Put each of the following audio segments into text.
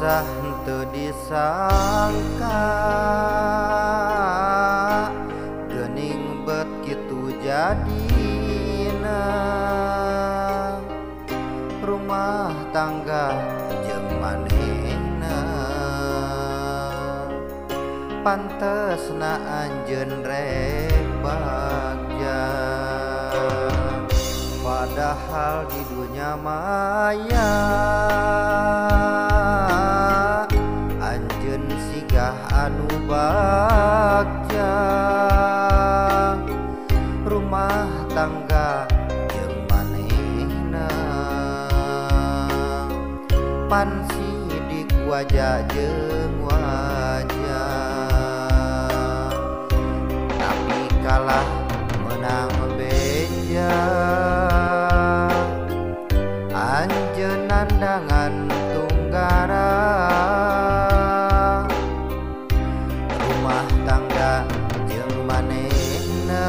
Resah henteu disangka, geuning bet kitu jadina. Rumah tangga jeung manehna, pantesna anjeun rek bagja. Padahal di dunia maya anjeun sigah anu bagja. Rumah tangga jeung manehna, pan sidik wajah jeung wajah. Tapi kalah menang beja, anjeun nandangan tunggara. Rumah tangga jeung manehna,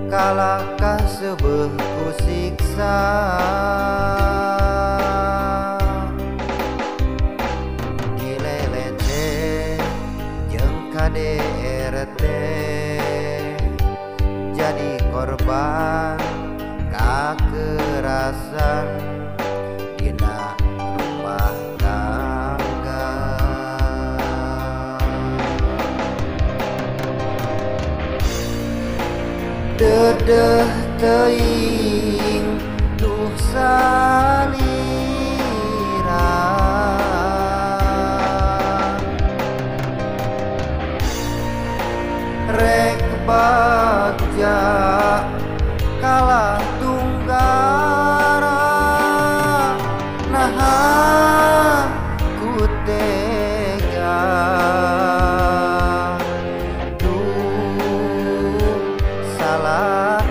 kalah kaseubeung ku siksa. Dilelete jeung KDRT, jadi korban kekerasan dina rumah tangga. Dedeh teuing duh salira, rek bagja kalah tunggara. Naha ku tega, duh salakina.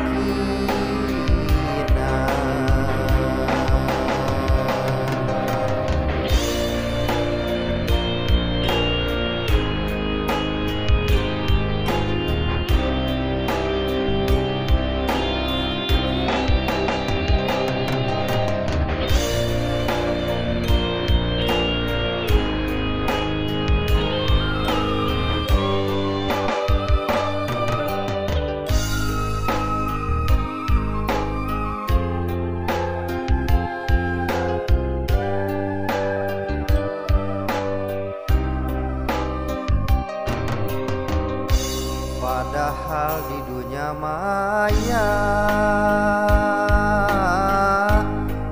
Padahal di dunia maya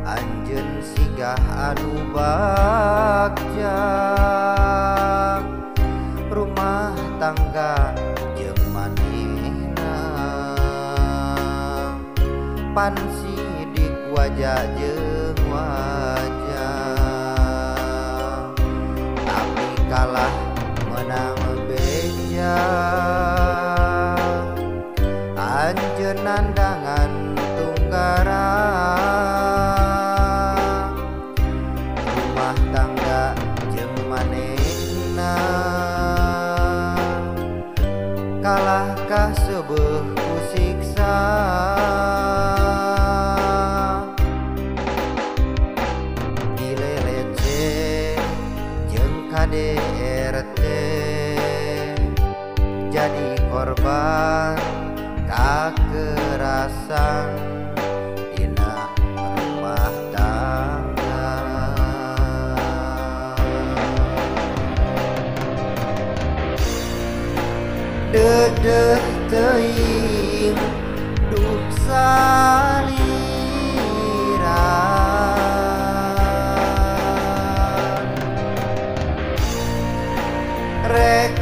anjeun sigah anu bagja. Rumah tangga jeung manehna, pan sidik wajah jeung wajah. Tapi kalah menang beja, anjeun nandangan tunggara. Rumah tangga jeung manehna, kalah kaseubeung ku siksa. Dilelece jeung KDRT, jadi korban kekerasan dina rumah tangga. Dedeh teuing duh salira, rek